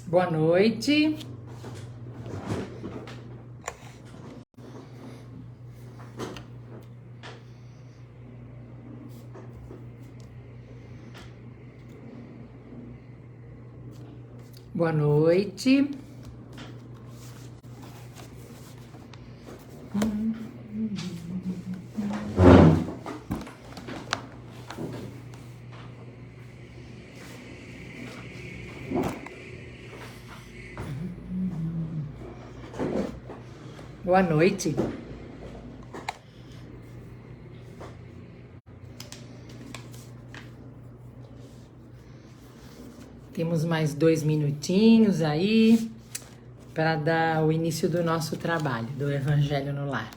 Boa noite. Boa noite. Boa noite. Temos mais 2 minutinhos aí para dar o início do nosso trabalho, do Evangelho no Lar.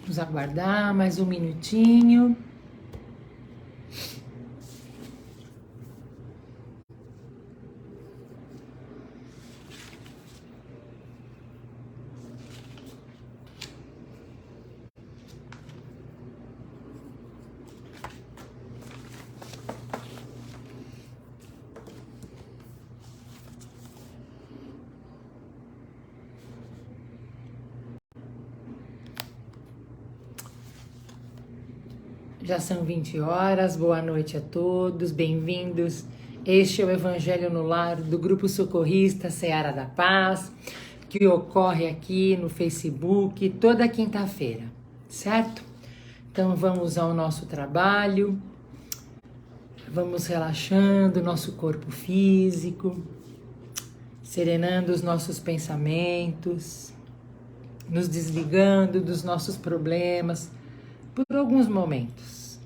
Vamos aguardar mais um minutinho. Já são 20 horas, boa noite a todos, bem-vindos. Este é o Evangelho no Lar do Grupo Socorrista Seara da Paz, que ocorre aqui no Facebook toda quinta-feira, certo? Então vamos ao nosso trabalho, vamos relaxando o nosso corpo físico, serenando os nossos pensamentos, nos desligando dos nossos problemas por alguns momentos.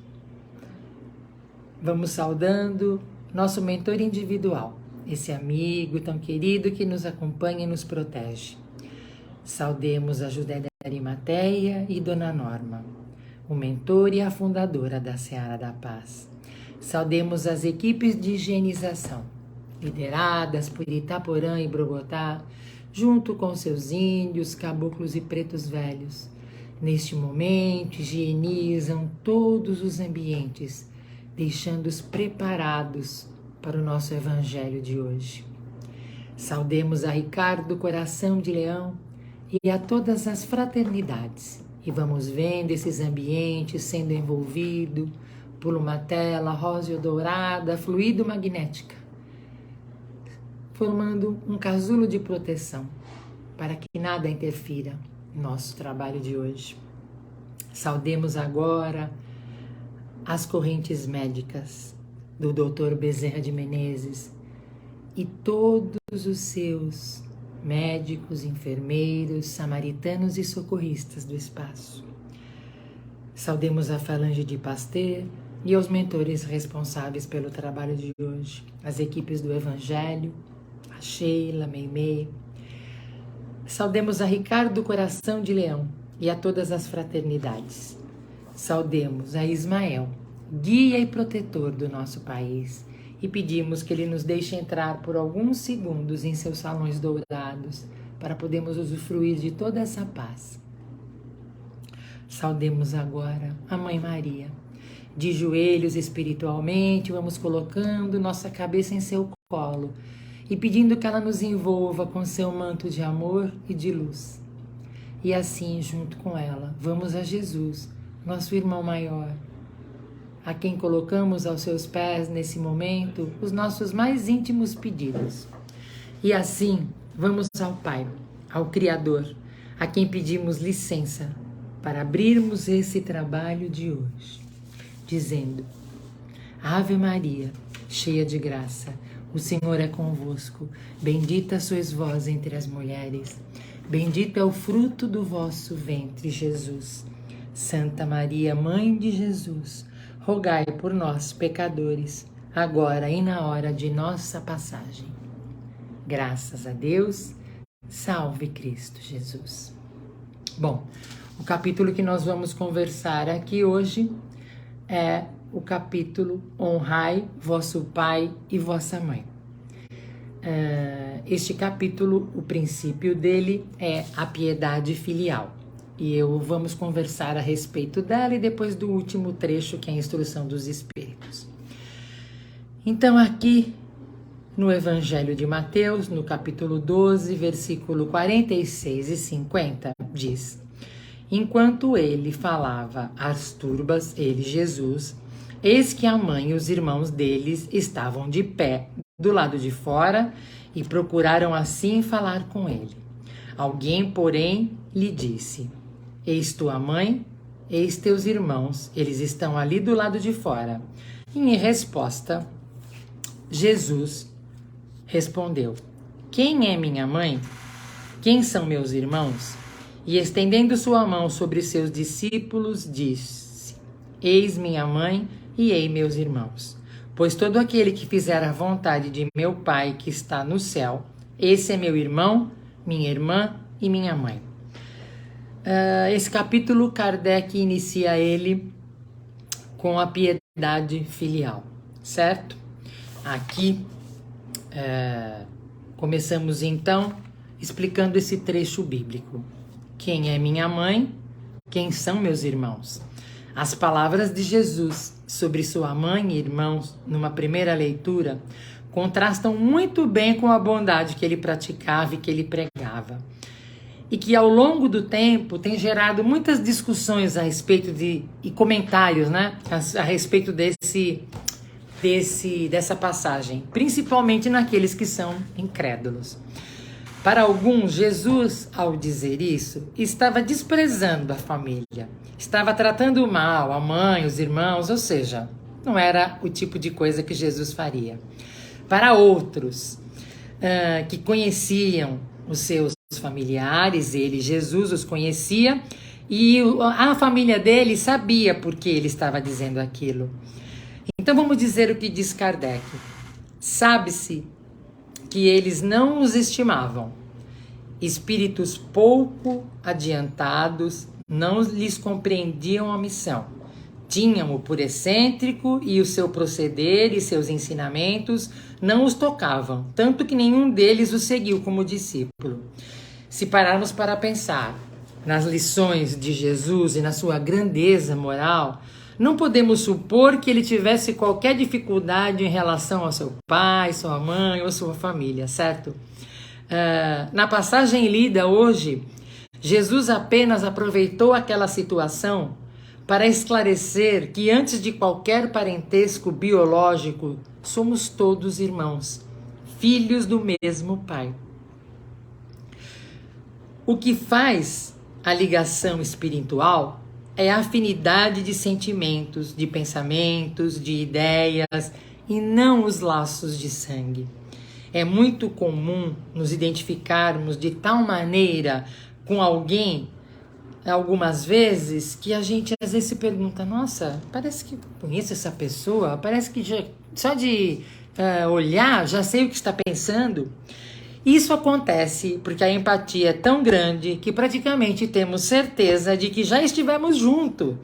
Vamos saudando nosso mentor individual, esse amigo tão querido que nos acompanha e nos protege. Saudemos a Judélia Arimateia e Dona Norma, o mentor e a fundadora da Seara da Paz. Saudemos as equipes de higienização, lideradas por Itaporã e Brogotá, junto com seus índios, caboclos e pretos velhos. Neste momento, higienizam todos os ambientes, deixando-os preparados para o nosso Evangelho de hoje. Saudemos a Ricardo Coração de Leão e a todas as fraternidades. E vamos vendo esses ambientes sendo envolvidos por uma tela rosa-dourada, fluido-magnética, formando um casulo de proteção para que nada interfira no nosso trabalho de hoje. Saudemos agora as correntes médicas do Dr. Bezerra de Menezes e todos os seus médicos, enfermeiros, samaritanos e socorristas do espaço. Saudemos a falange de Pasteur e os mentores responsáveis pelo trabalho de hoje, as equipes do Evangelho, a Sheila, Meimei. Saudemos a Ricardo Coração de Leão e a todas as fraternidades. Saudemos a Ismael, guia e protetor do nosso país, e pedimos que ele nos deixe entrar por alguns segundos em seus salões dourados para podermos usufruir de toda essa paz. Saudemos agora a Mãe Maria. De joelhos espiritualmente, vamos colocando nossa cabeça em seu colo e pedindo que ela nos envolva com seu manto de amor e de luz. E assim, junto com ela, vamos a Jesus, nosso irmão maior, a quem colocamos aos seus pés nesse momento os nossos mais íntimos pedidos. E assim, vamos ao Pai, ao Criador, a quem pedimos licença para abrirmos esse trabalho de hoje, dizendo: Ave Maria, cheia de graça, o Senhor é convosco, bendita sois vós entre as mulheres, bendito é o fruto do vosso ventre, Jesus. Santa Maria, Mãe de Jesus, rogai por nós, pecadores, agora e na hora de nossa passagem. Graças a Deus, salve Cristo Jesus. Bom, o capítulo que nós vamos conversar aqui hoje é o capítulo Honrai vosso pai e vossa mãe. Este capítulo, o princípio dele é a piedade filial. E vamos conversar a respeito dela e depois do último trecho, que é a instrução dos Espíritos. Então, aqui no Evangelho de Mateus, no capítulo 12, versículo 46 e 50, diz: Enquanto ele falava às turbas, ele, Jesus, eis que a mãe e os irmãos deles estavam de pé do lado de fora e procuraram assim falar com ele. Alguém, porém, lhe disse: Eis tua mãe, eis teus irmãos, eles estão ali do lado de fora. E em resposta, Jesus respondeu: Quem é minha mãe? Quem são meus irmãos? E estendendo sua mão sobre seus discípulos, disse: Eis minha mãe e eis meus irmãos. Pois todo aquele que fizer a vontade de meu Pai que está no céu, esse é meu irmão, minha irmã e minha mãe. Esse capítulo, Kardec inicia ele com a piedade filial, certo? Aqui começamos então explicando esse trecho bíblico. Quem é minha mãe? Quem são meus irmãos? As palavras de Jesus sobre sua mãe e irmãos, numa primeira leitura, contrastam muito bem com a bondade que ele praticava e que ele pregava. E que ao longo do tempo tem gerado muitas discussões a respeito e comentários, né, a respeito dessa passagem, principalmente naqueles que são incrédulos. Para alguns, Jesus, ao dizer isso, estava desprezando a família, estava tratando mal a mãe, os irmãos, ou seja, não era o tipo de coisa que Jesus faria. Para outros, que conheciam os seus familiares, Jesus os conhecia e a família dele sabia por que ele estava dizendo aquilo. Então vamos dizer o que diz Kardec. Sabe-se que eles não os estimavam. Espíritos pouco adiantados não lhes compreendiam a missão. Tinham-o por excêntrico e o seu proceder e seus ensinamentos não os tocavam, tanto que nenhum deles o seguiu como discípulo. Se pararmos para pensar nas lições de Jesus e na sua grandeza moral, não podemos supor que ele tivesse qualquer dificuldade em relação ao seu pai, sua mãe ou sua família, certo? Na passagem lida hoje, Jesus apenas aproveitou aquela situação para esclarecer que antes de qualquer parentesco biológico, somos todos irmãos, filhos do mesmo Pai. O que faz a ligação espiritual é a afinidade de sentimentos, de pensamentos, de ideias e não os laços de sangue. É muito comum nos identificarmos de tal maneira com alguém, algumas vezes, que a gente às vezes se pergunta: nossa, parece que conheço essa pessoa, parece que só de olhar já sei o que está pensando. Isso acontece porque a empatia é tão grande que praticamente temos certeza de que já estivemos juntos,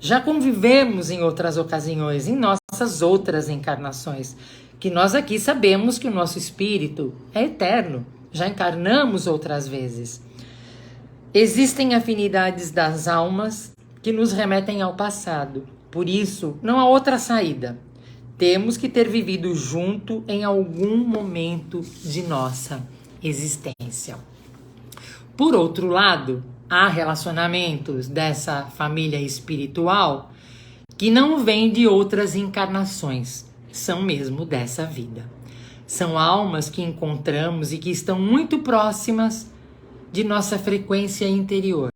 já convivemos em outras ocasiões, em nossas outras encarnações, que nós aqui sabemos que o nosso espírito é eterno, já encarnamos outras vezes. Existem afinidades das almas que nos remetem ao passado, por isso não há outra saída. temos que ter vivido junto em algum momento de nossa existência. Por outro lado, há relacionamentos dessa família espiritual que não vêm de outras encarnações, são mesmo dessa vida. São almas que encontramos e que estão muito próximas de nossa frequência interior.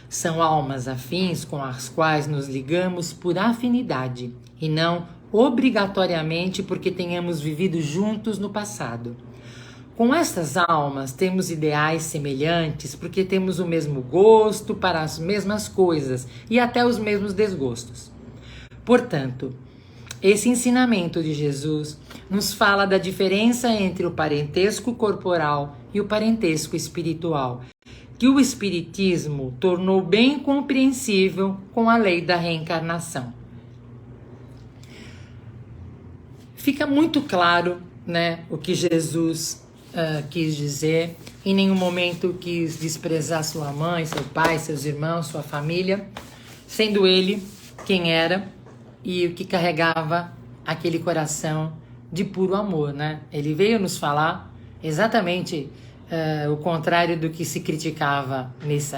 São almas afins com as quais nos ligamos por afinidade e não obrigatoriamente porque tenhamos vivido juntos no passado. Com estas almas temos ideais semelhantes porque temos o mesmo gosto para as mesmas coisas e até os mesmos desgostos. Portanto, esse ensinamento de Jesus nos fala da diferença entre o parentesco corporal e o parentesco espiritual, que o Espiritismo tornou bem compreensível com a lei da reencarnação. Fica muito claro, né, o que Jesus quis dizer. Em nenhum momento quis desprezar sua mãe, seu pai, seus irmãos, sua família, sendo ele quem era e o que carregava aquele coração de puro amor, né? Ele veio nos falar exatamente o contrário do que se criticava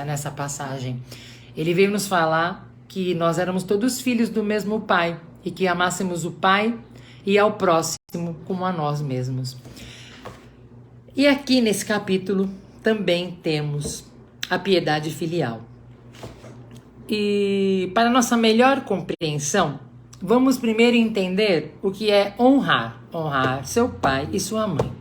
nessa passagem. Ele veio nos falar que nós éramos todos filhos do mesmo Pai e que amássemos o Pai e ao próximo como a nós mesmos. E aqui nesse capítulo também temos a piedade filial. E para nossa melhor compreensão, vamos primeiro entender o que é honrar. Honrar seu pai e sua mãe.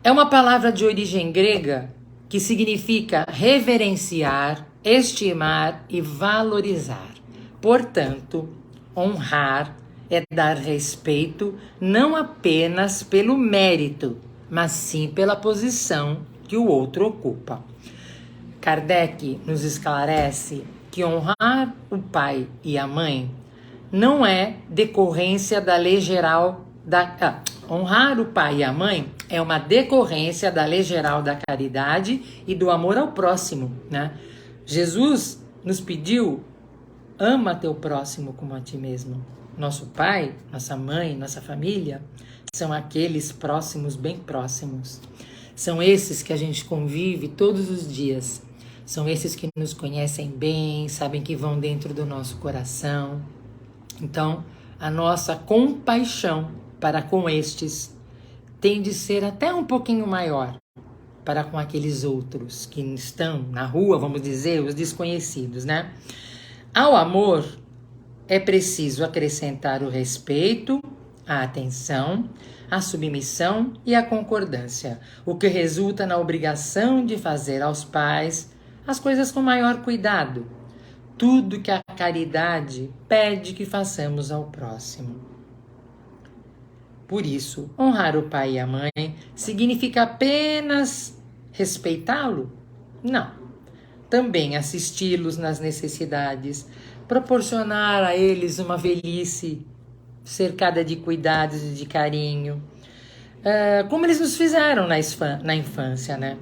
É uma palavra de origem grega que significa reverenciar, estimar e valorizar. Portanto, honrar é dar respeito não apenas pelo mérito, mas sim pela posição que o outro ocupa. Kardec nos esclarece que honrar o pai e a mãe não é decorrência da lei geral da... honrar o pai e a mãe é uma decorrência da lei geral da caridade e do amor ao próximo, né? Jesus nos pediu, ama teu próximo como a ti mesmo. Nosso pai, nossa mãe, nossa família são aqueles próximos, bem próximos. São esses que a gente convive todos os dias. São esses que nos conhecem bem, sabem que vão dentro do nosso coração. Então, a nossa compaixão para com estes tem de ser até um pouquinho maior para com aqueles outros que estão na rua, vamos dizer, os desconhecidos, né? Ao amor é preciso acrescentar o respeito, a atenção, a submissão e a concordância, o que resulta na obrigação de fazer aos pais as coisas com maior cuidado, tudo que a caridade pede que façamos ao próximo. Por isso, honrar o pai e a mãe significa apenas respeitá-lo? Não. Também assisti-los nas necessidades, proporcionar a eles uma velhice cercada de cuidados e de carinho, como eles nos fizeram na infância, né?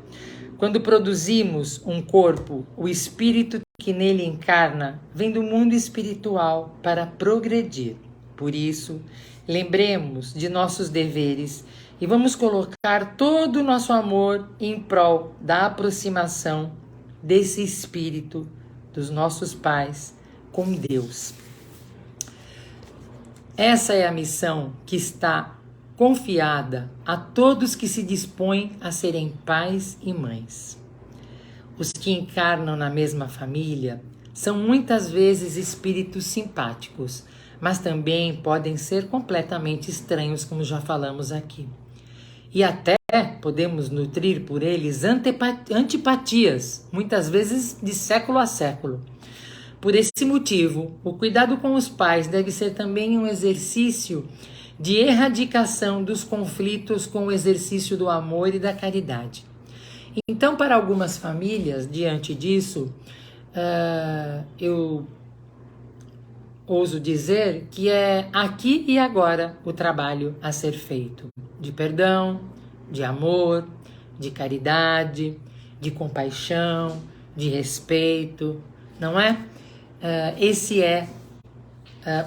Quando produzimos um corpo, o espírito que nele encarna vem do mundo espiritual para progredir. Por isso, lembremos de nossos deveres e vamos colocar todo o nosso amor em prol da aproximação desse espírito dos nossos pais com Deus. Essa é a missão que está confiada a todos que se dispõem a serem pais e mães. Os que encarnam na mesma família são muitas vezes espíritos simpáticos, mas também podem ser completamente estranhos, como já falamos aqui. E até podemos nutrir por eles antipatias, muitas vezes de século a século. Por esse motivo, o cuidado com os pais deve ser também um exercício de erradicação dos conflitos com o exercício do amor e da caridade. Então, para algumas famílias, diante disso, eu ouso dizer que é aqui e agora o trabalho a ser feito, de perdão, de amor, de caridade, de compaixão, de respeito, não é? Esse é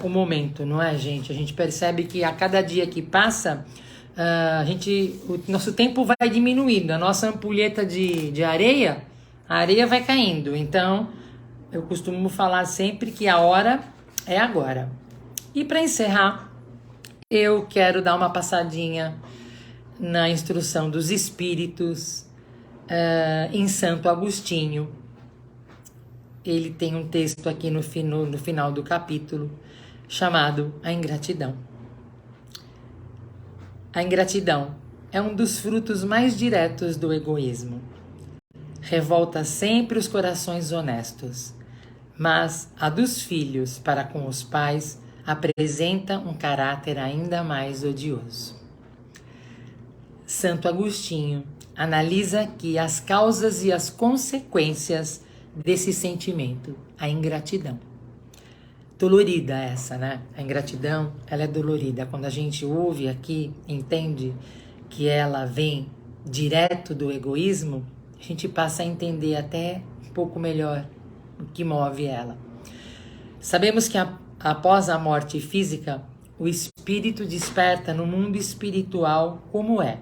o momento, não é, gente? A gente percebe que a cada dia que passa, o nosso tempo vai diminuindo. A nossa ampulheta de areia, a areia vai caindo. Então, eu costumo falar sempre que a hora é agora. E para encerrar, eu quero dar uma passadinha na instrução dos espíritos em Santo Agostinho. Ele tem um texto aqui no final do capítulo chamado A Ingratidão. A ingratidão é um dos frutos mais diretos do egoísmo. Revolta sempre os corações honestos, mas a dos filhos para com os pais apresenta um caráter ainda mais odioso. Santo Agostinho analisa aqui as causas e as consequências desse sentimento, a ingratidão. Dolorida essa, né? A ingratidão, ela é dolorida. Quando a gente ouve aqui, entende que ela vem direto do egoísmo, a gente passa a entender até um pouco melhor o que move ela. Sabemos que após a morte física, o espírito desperta no mundo espiritual como é,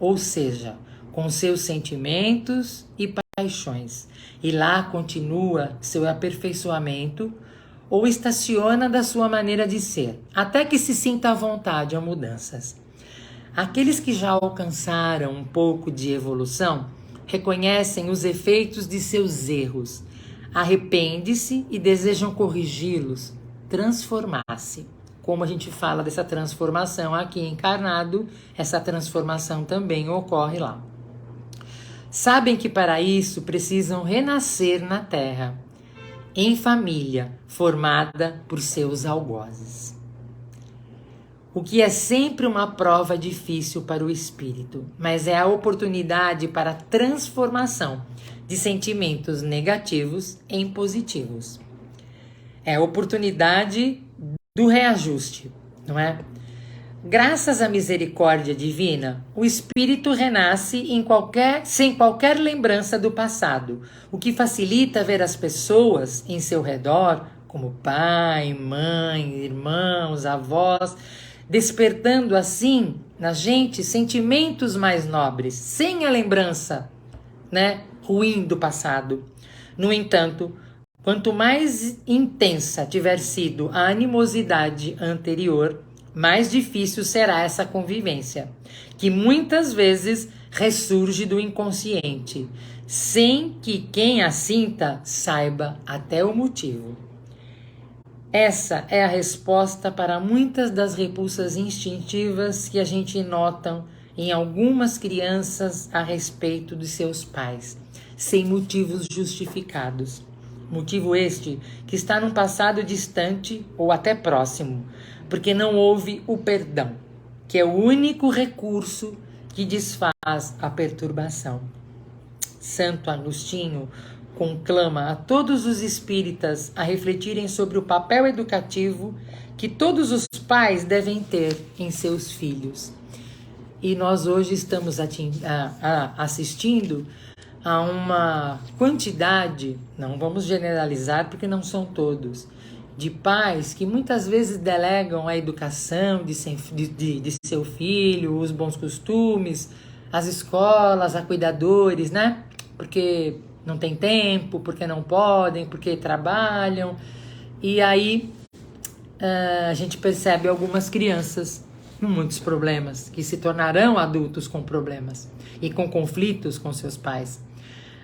ou seja, com seus sentimentos e paixões, e lá continua seu aperfeiçoamento ou estaciona da sua maneira de ser, até que se sinta à vontade a mudanças. Aqueles que já alcançaram um pouco de evolução reconhecem os efeitos de seus erros, arrependem-se e desejam corrigi-los, transformar-se. Como a gente fala dessa transformação aqui encarnado, essa transformação também ocorre lá. Sabem que para isso precisam renascer na Terra, em família formada por seus algozes. O que é sempre uma prova difícil para o espírito, mas é a oportunidade para a transformação de sentimentos negativos em positivos. É a oportunidade do reajuste, não é? Graças à misericórdia divina, o espírito renasce sem qualquer lembrança do passado, o que facilita ver as pessoas em seu redor, como pai, mãe, irmãos, avós, despertando assim na gente sentimentos mais nobres, sem a lembrança, ruim do passado. No entanto, quanto mais intensa tiver sido a animosidade anterior, mais difícil será essa convivência, que muitas vezes ressurge do inconsciente, sem que quem a sinta saiba até o motivo. Essa é a resposta para muitas das repulsas instintivas que a gente nota em algumas crianças a respeito de seus pais, sem motivos justificados. Motivo este que está num passado distante ou até próximo, porque não houve o perdão, que é o único recurso que desfaz a perturbação. Santo Agostinho conclama a todos os espíritas a refletirem sobre o papel educativo que todos os pais devem ter em seus filhos. E nós hoje estamos assistindo a uma quantidade, não vamos generalizar porque não são todos, de pais que muitas vezes delegam a educação de seu filho, os bons costumes, as escolas, a cuidadores, né? Porque não tem tempo, porque não podem, porque trabalham. E aí a gente percebe algumas crianças com muitos problemas, que se tornarão adultos com problemas e com conflitos com seus pais.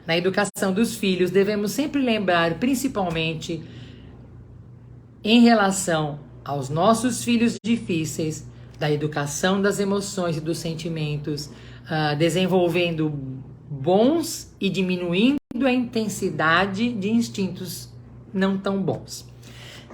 Na educação dos filhos, devemos sempre lembrar, principalmente em relação aos nossos filhos difíceis, da educação das emoções e dos sentimentos, desenvolvendo bons e diminuindo a intensidade de instintos não tão bons.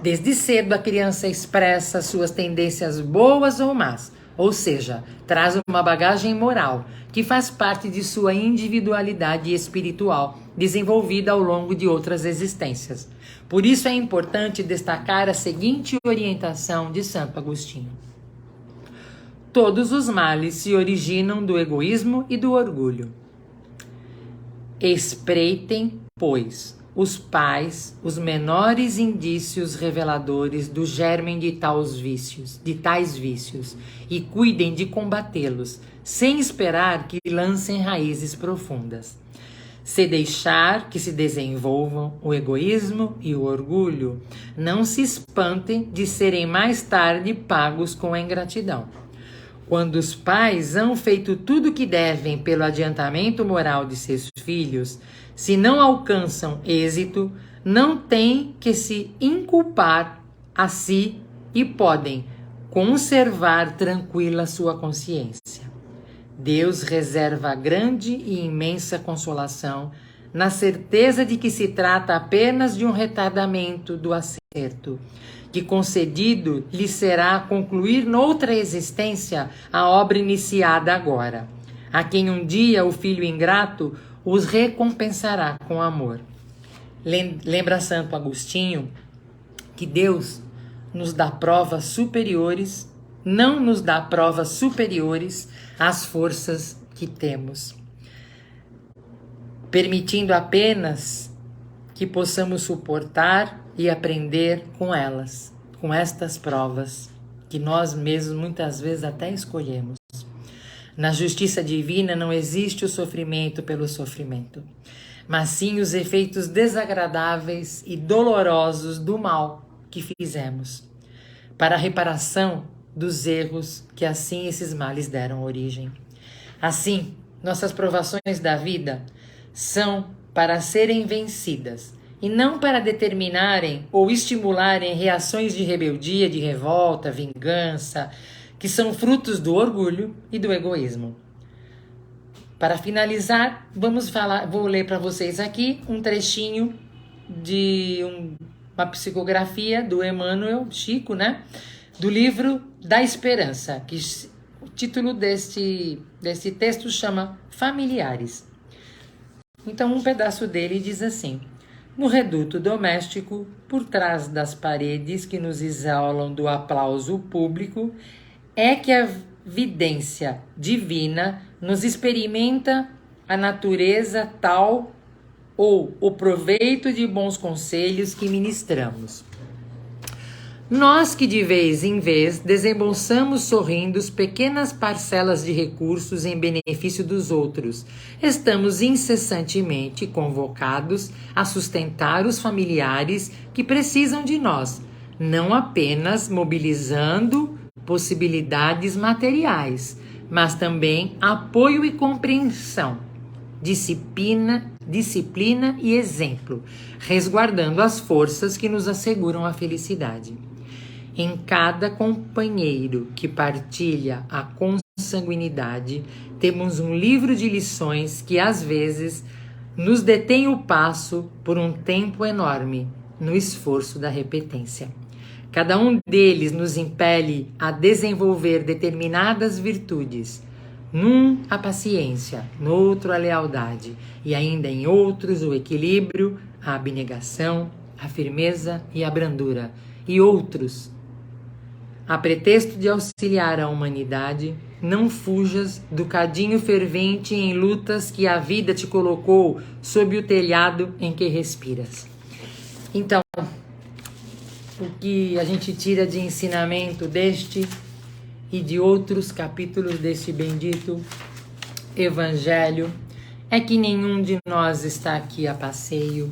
Desde cedo, a criança expressa suas tendências boas ou más, ou seja, traz uma bagagem moral que faz parte de sua individualidade espiritual, desenvolvida ao longo de outras existências. Por isso é importante destacar a seguinte orientação de Santo Agostinho. Todos os males se originam do egoísmo e do orgulho. Espreitem, pois, os pais os menores indícios reveladores do germen de tais vícios e cuidem de combatê-los, sem esperar que lancem raízes profundas. Se deixar que se desenvolvam o egoísmo e o orgulho, não se espantem de serem mais tarde pagos com a ingratidão. Quando os pais hão feito tudo o que devem pelo adiantamento moral de seus filhos, se não alcançam êxito, não têm que se inculpar a si e podem conservar tranquila sua consciência. Deus reserva grande e imensa consolação na certeza de que se trata apenas de um retardamento do acerto, que concedido lhe será concluir noutra existência a obra iniciada agora, a quem um dia o filho ingrato os recompensará com amor. Lembra Santo Agostinho que Deus nos dá provas superiores, não nos dá provas superiores às forças que temos, permitindo apenas que possamos suportar e aprender com elas, com estas provas que nós mesmos muitas vezes até escolhemos. Na justiça divina não existe o sofrimento pelo sofrimento, mas sim os efeitos desagradáveis e dolorosos do mal que fizemos, para a reparação dos erros que assim esses males deram origem. Assim, nossas provações da vida são para serem vencidas e não para determinarem ou estimularem reações de rebeldia, de revolta, vingança, que são frutos do orgulho e do egoísmo. Para finalizar, vou ler para vocês aqui um trechinho de uma psicografia do Emmanuel Chico, né? Do livro da Esperança, que o título desse texto chama Familiares. Então, um pedaço dele diz assim: no reduto doméstico, por trás das paredes que nos isolam do aplauso público, é que a vidência divina nos experimenta a natureza tal ou o proveito de bons conselhos que ministramos. Nós que de vez em vez desembolsamos sorrindo pequenas parcelas de recursos em benefício dos outros, estamos incessantemente convocados a sustentar os familiares que precisam de nós, não apenas mobilizando possibilidades materiais, mas também apoio e compreensão, disciplina e exemplo, resguardando as forças que nos asseguram a felicidade. Em cada companheiro que partilha a consanguinidade, temos um livro de lições que às vezes nos detém o passo por um tempo enorme no esforço da repetência. Cada um deles nos impele a desenvolver determinadas virtudes. Num, a paciência, no outro, a lealdade, e ainda em outros, o equilíbrio, a abnegação, a firmeza e a brandura, e outros. A pretexto de auxiliar a humanidade, não fujas do cadinho fervente em lutas que a vida te colocou sob o telhado em que respiras. Então, o que a gente tira de ensinamento deste e de outros capítulos deste bendito Evangelho é que nenhum de nós está aqui a passeio.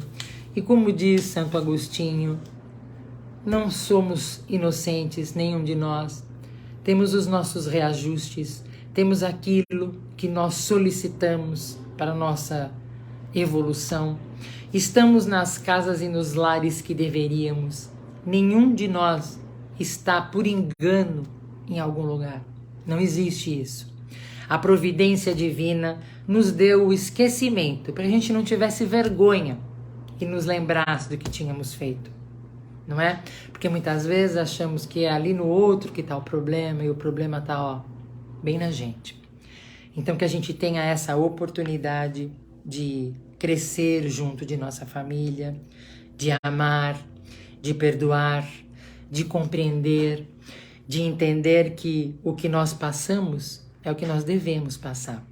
E como diz Santo Agostinho, não somos inocentes, nenhum de nós. Temos os nossos reajustes, temos aquilo que nós solicitamos para a nossa evolução. Estamos nas casas e nos lares que deveríamos. Nenhum de nós está por engano em algum lugar. Não existe isso. A providência divina nos deu o esquecimento para que a gente não tivesse vergonha e nos lembrasse do que tínhamos feito. Não é? Porque muitas vezes achamos que é ali no outro que está o problema e o problema está bem na gente. Então que a gente tenha essa oportunidade de crescer junto de nossa família, de amar, de perdoar, de compreender, de entender que o que nós passamos é o que nós devemos passar.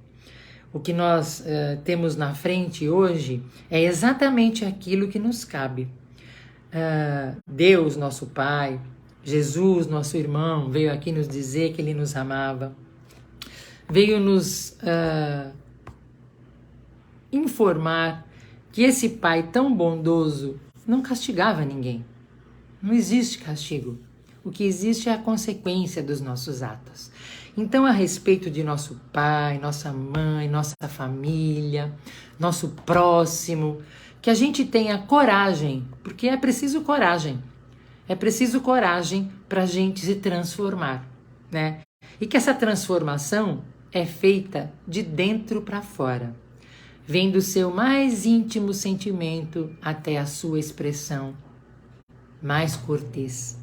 O que nós temos na frente hoje é exatamente aquilo que nos cabe. Deus, nosso Pai, Jesus, nosso irmão, veio aqui nos dizer que Ele nos amava, veio nos informar que esse Pai tão bondoso não castigava ninguém. Não existe castigo. O que existe é a consequência dos nossos atos. Então, a respeito de nosso pai, nossa mãe, nossa família, nosso próximo, que a gente tenha coragem, porque é preciso coragem. É preciso coragem para a gente se transformar, né? E que essa transformação é feita de dentro para fora. Vem do seu mais íntimo sentimento até a sua expressão mais cortês.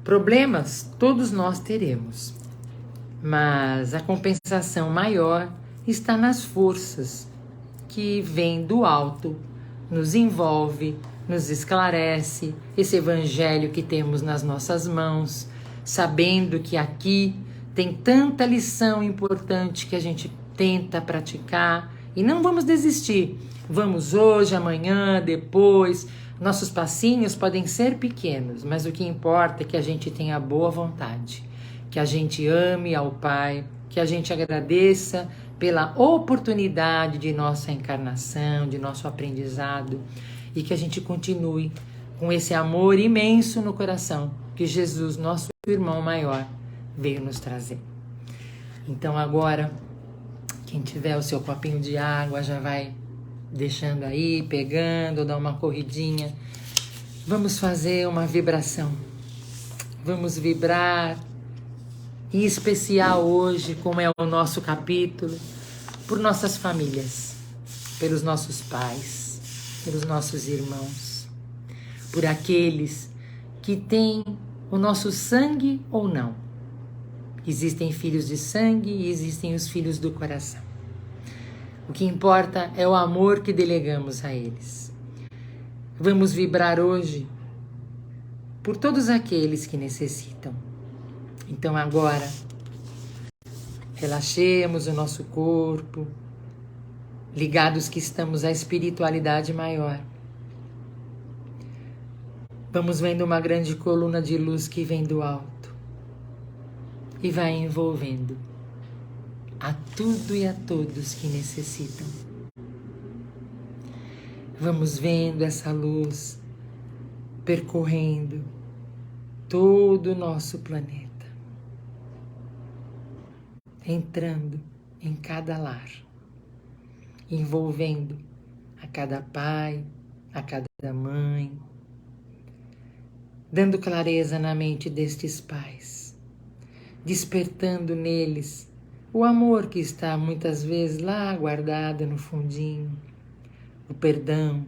Problemas todos nós teremos, mas a compensação maior está nas forças que vêm do alto, nos envolve, nos esclarece, esse evangelho que temos nas nossas mãos, sabendo que aqui tem tanta lição importante que a gente tenta praticar e não vamos desistir. Vamos hoje, amanhã, depois. Nossos passinhos podem ser pequenos, mas o que importa é que a gente tenha boa vontade, que a gente ame ao Pai, que a gente agradeça pela oportunidade de nossa encarnação, de nosso aprendizado e que a gente continue com esse amor imenso no coração que Jesus, nosso irmão maior, veio nos trazer. Então agora, quem tiver o seu copinho de água já vai deixando aí, pegando, dá uma corridinha. Vamos fazer uma vibração. Vamos vibrar, em especial hoje, como é o nosso capítulo, por nossas famílias, pelos nossos pais, pelos nossos irmãos, por aqueles que têm o nosso sangue ou não. Existem filhos de sangue e existem os filhos do coração. O que importa é o amor que delegamos a eles. Vamos vibrar hoje por todos aqueles que necessitam. Então agora, relaxemos o nosso corpo, ligados que estamos à espiritualidade maior. Vamos vendo uma grande coluna de luz que vem do alto e vai envolvendo a tudo e a todos que necessitam. Vamos vendo essa luz percorrendo todo o nosso planeta, entrando em cada lar, envolvendo a cada pai, a cada mãe, dando clareza na mente destes pais, despertando neles o amor que está muitas vezes lá guardado no fundinho, o perdão,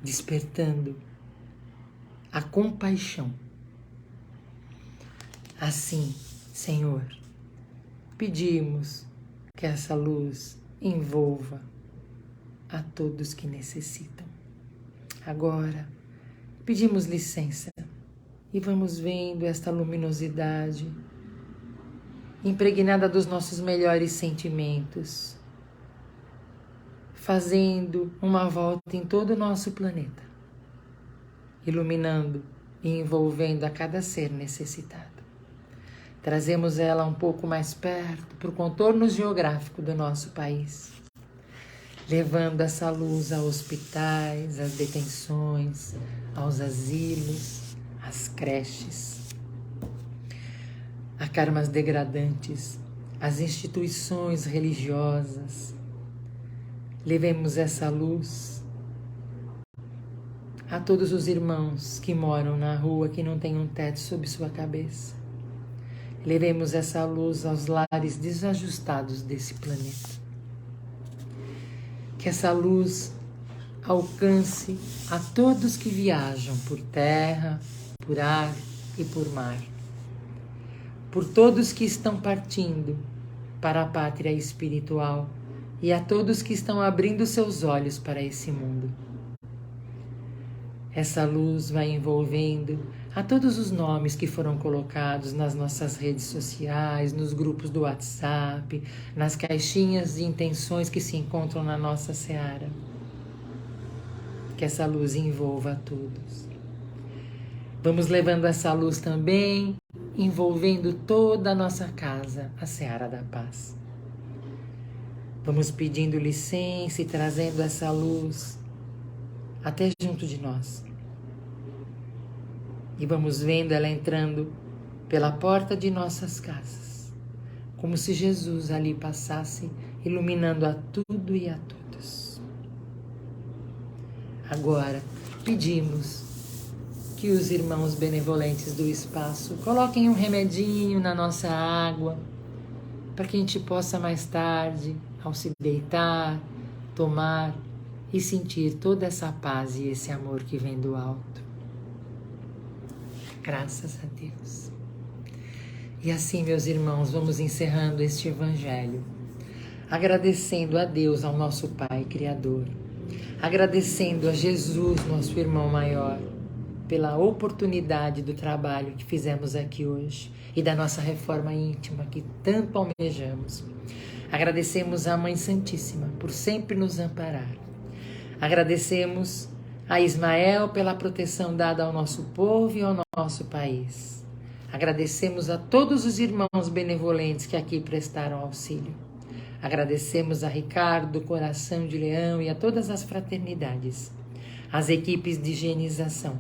despertando a compaixão. Assim, Senhor, pedimos que essa luz envolva a todos que necessitam. Agora, pedimos licença e vamos vendo esta luminosidade impregnada dos nossos melhores sentimentos, fazendo uma volta em todo o nosso planeta, iluminando e envolvendo a cada ser necessitado. Trazemos ela um pouco mais perto para o contorno geográfico do nosso país, levando essa luz a hospitais, às detenções, aos asilos, às creches, a karmas degradantes, às instituições religiosas. Levemos essa luz a todos os irmãos que moram na rua, que não têm um teto sobre sua cabeça. Levemos essa luz aos lares desajustados desse planeta. Que essa luz alcance a todos que viajam por terra, por ar e por mar. Por todos que estão partindo para a pátria espiritual e a todos que estão abrindo seus olhos para esse mundo. Essa luz vai envolvendo a todos os nomes que foram colocados nas nossas redes sociais, nos grupos do WhatsApp, nas caixinhas de intenções que se encontram na nossa seara. Que essa luz envolva a todos. Vamos levando essa luz também, envolvendo toda a nossa casa, a seara da paz. Vamos pedindo licença e trazendo essa luz até junto de nós. E vamos vendo ela entrando pela porta de nossas casas, como se Jesus ali passasse, iluminando a tudo e a todos. Agora, pedimos que os irmãos benevolentes do espaço coloquem um remedinho na nossa água, para que a gente possa mais tarde, ao se deitar, tomar e sentir toda essa paz e esse amor que vem do alto. Graças a Deus. E assim, meus irmãos, vamos encerrando este Evangelho, agradecendo a Deus, ao nosso Pai Criador, agradecendo a Jesus, nosso irmão maior, pela oportunidade do trabalho que fizemos aqui hoje e da nossa reforma íntima que tanto almejamos. Agradecemos à Mãe Santíssima por sempre nos amparar. Agradecemos a Ismael pela proteção dada ao nosso povo e ao nosso país. Agradecemos a todos os irmãos benevolentes que aqui prestaram auxílio. Agradecemos a Ricardo, Coração de Leão e a todas as fraternidades, as equipes de higienização.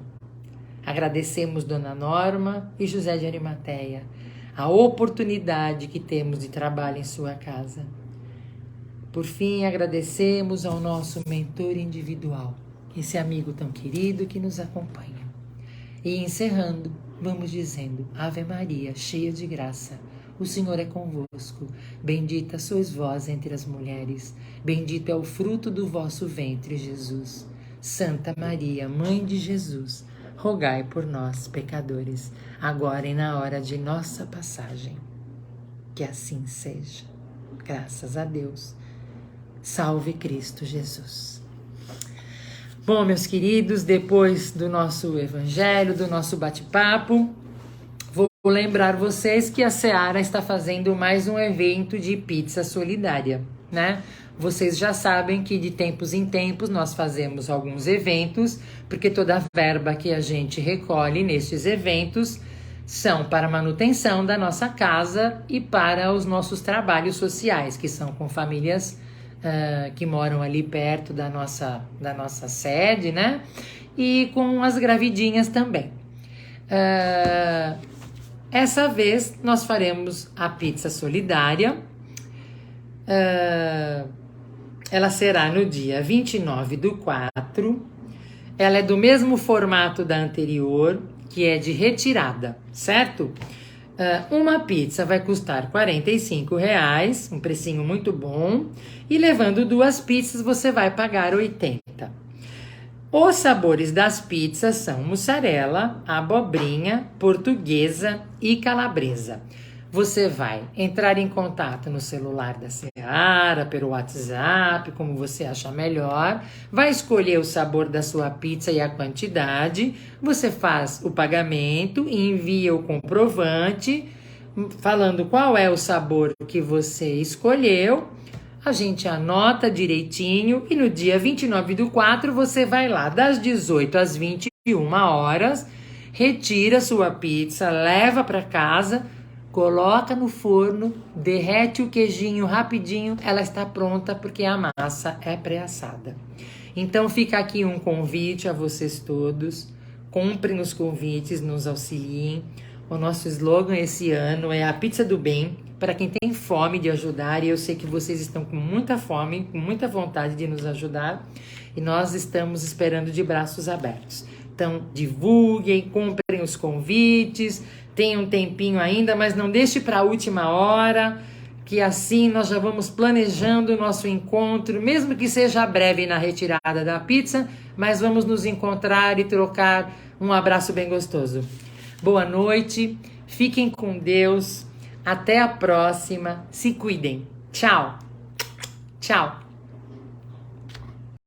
Agradecemos Dona Norma e José de Arimateia, a oportunidade que temos de trabalho em sua casa. Por fim, agradecemos ao nosso mentor individual, esse amigo tão querido que nos acompanha. E encerrando, vamos dizendo: Ave Maria, cheia de graça, o Senhor é convosco. Bendita sois vós entre as mulheres, bendito é o fruto do vosso ventre, Jesus. Santa Maria, Mãe de Jesus, rogai por nós, pecadores, agora e na hora de nossa passagem. Que assim seja. Graças a Deus. Salve Cristo Jesus. Bom, meus queridos, depois do nosso evangelho, do nosso bate-papo, vou lembrar vocês que a Seara está fazendo mais um evento de pizza solidária, né? Vocês já sabem que de tempos em tempos nós fazemos alguns eventos, porque toda a verba que a gente recolhe nestes eventos são para a manutenção da nossa casa e para os nossos trabalhos sociais, que são com famílias que moram ali perto da nossa sede, né? E com as gravidinhas também. Essa vez nós faremos a pizza solidária. Ela será no dia 29/4. Ela é do mesmo formato da anterior, que é de retirada, certo? Uma pizza vai custar R$45, um precinho muito bom, e levando 2 pizzas você vai pagar R$80. Os sabores das pizzas são mussarela, abobrinha, portuguesa e calabresa. Você vai entrar em contato no celular da Seara, pelo WhatsApp, como você achar melhor. Vai escolher o sabor da sua pizza e a quantidade. Você faz o pagamento e envia o comprovante falando qual é o sabor que você escolheu. A gente anota direitinho e no dia 29/4 você vai lá das 18 às 21 horas, retira sua pizza, leva para casa, coloca no forno, derrete o queijinho rapidinho, ela está pronta porque a massa é pré-assada. Então fica aqui um convite a vocês todos, comprem os convites, nos auxiliem. O nosso slogan esse ano é a pizza do bem, para quem tem fome de ajudar, e eu sei que vocês estão com muita fome, com muita vontade de nos ajudar, e nós estamos esperando de braços abertos. Então divulguem, comprem os convites, tem um tempinho ainda, mas não deixe para a última hora, que assim nós já vamos planejando o nosso encontro, mesmo que seja breve na retirada da pizza, mas vamos nos encontrar e trocar um abraço bem gostoso. Boa noite, fiquem com Deus, até a próxima, se cuidem. Tchau, tchau.